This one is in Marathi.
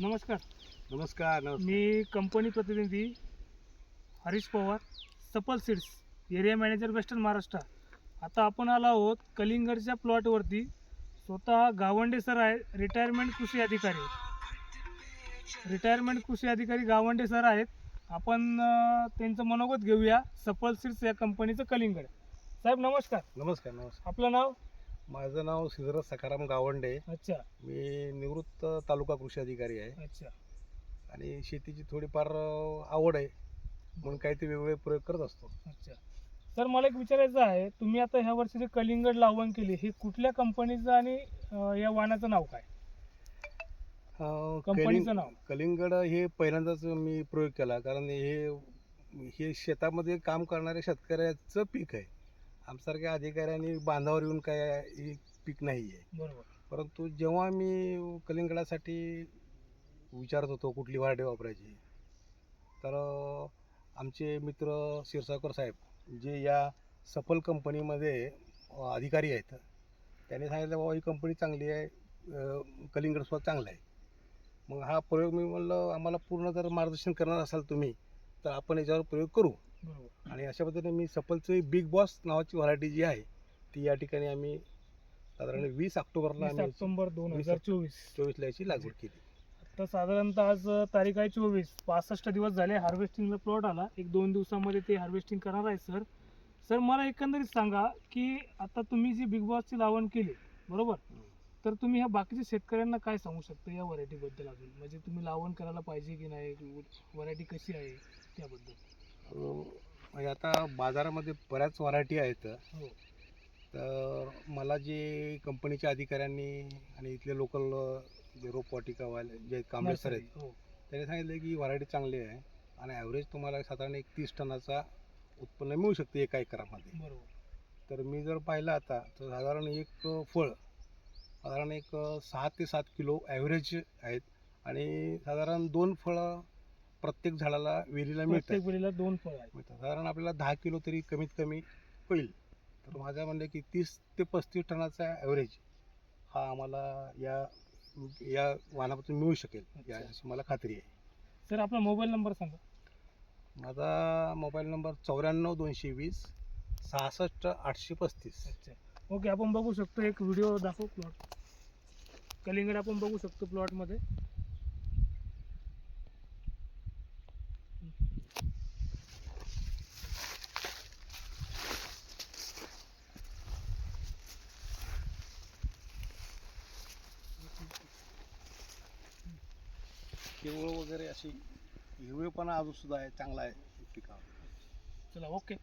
नमस्कार. नमस्कार. मी कंपनी प्रतिनिधी हरीश पवार, सफल seeds, area manager western Maharashtra. आता आपण आलो आहोत कलिंगडच्या प्लॉटवरती. स्वतः गावंडे सर आहे, रिटायरमेंट कृषी अधिकारी गावंडे सर आहेत. आपण त्यांचं मनोगत घेऊया सफल सीड्स या कंपनीचं कलिंगड. साहेब नमस्कार. नमस्कार. आपलं नाव? माझं नाव श्रीधर सखाराम गावंडे. अच्छा. मी निवृत्त तालुका कृषी अधिकारी आहे. अच्छा. आणि शेतीची थोडीफार आवड आहे म्हणून काही ते वेगवेगळे प्रयोग करत असतो. अच्छा. सर मला एक विचारायचं आहे, तुम्ही आता ह्या वर्षी जे कलिंगड लावण केली हे कुठल्या कंपनीचं आणि या वाणाचं नाव काय? कंपनीचं नाव? कलिंगड हे पहिल्यांदाच मी प्रयोग केला, कारण हे शेतामध्ये काम करणाऱ्या शेतकऱ्याचं पीक आहे. आमच्यासारख्या अधिकाऱ्यांनी बांधावर येऊन काय हे पीक नाही आहे. बरोबर. परंतु जेव्हा मी कलिंगडासाठी विचारत होतो कुठली व्हरायटी वापरायची, तर आमचे मित्र क्षीरसागर साहेब जे या सफल कंपनीमध्ये अधिकारी आहेत, त्यांनी सांगितलं बाबा ही कंपनी चांगली आहे, कलिंगडसुद्धा चांगलं आहे. मग हा प्रयोग मी म्हणलं आम्हाला पूर्ण जर मार्गदर्शन करणार असाल तुम्ही तर आपण याच्यावर प्रयोग करू. बरोबर. आणि अशा पद्धतीने मी सफलची बिग बॉस नावाची व्हरायटी जी आहे ती या ठिकाणी आम्ही साधारण 20 ऑक्टोबरला 20 ऑक्टोबर 2024 ला याची लागवड केली. आता साधारणतः आज तारीख आहे 24. 65 दिवस झाले हार्वेस्टिंगला प्लॉट आला. 1-2 दिवसामध्ये ते हार्वेस्टिंग करणार आहे सर. सर मला एकंदरीत सांगा की आता तुम्ही जी बिग बॉसची लावण केली बरोबर, तर तुम्ही ह्या बाकीच्या शेतकऱ्यांना काय सांगू शकता या व्हरायटीबद्दल? अजून म्हणजे तुम्ही लावण करायला पाहिजे की नाही, व्हरायटी कशी आहे त्याबद्दल? म्हणजे आता बाजारामध्ये बऱ्याच व्हरायटी आहेत. हो. तर मला जे कंपनीच्या अधिकाऱ्यांनी आणि इथले लोकल जे रोपवाटिकावाले जे कांबळे सर आहेत, हो. त्यांनी सांगितलं की व्हरायटी चांगली आहे आणि ॲव्हरेज तुम्हाला साधारण 30 टनाचा उत्पन्न मिळू शकते एका एकरामध्ये. बरोबर. तर मी जर पाहिलं आता तर साधारण एक फळ साधारण एक 6 ते 7 किलो ॲव्हरेज आहेत आणि साधारण 2 फळं प्रत्येक झाडाला वेलीला मिळतात. प्रत्येक वेळेला 2 फळ आहेत. साधारण आपल्याला 10 किलो तरी कमीत कमी होईल. तर माझ्या म्हणलं की 30 ते 35 टनाचा ॲव्हरेज हा आम्हाला या वाहनापासून मिळू शकेल याची मला खात्री आहे. सर आपला मोबाईल नंबर सांगा. माझा मोबाईल नंबर 94 220 66 835. अच्छा. ओके. आपण बघू शकतो, एक व्हिडिओ दाखव प्लॉट. कलिंगड आपण बघू शकतो प्लॉटमध्ये. हिरवळ वगैरे अशी हिरवेपणा अजून सुद्धा आहे, चांगला आहे पिकावर. चला ओके.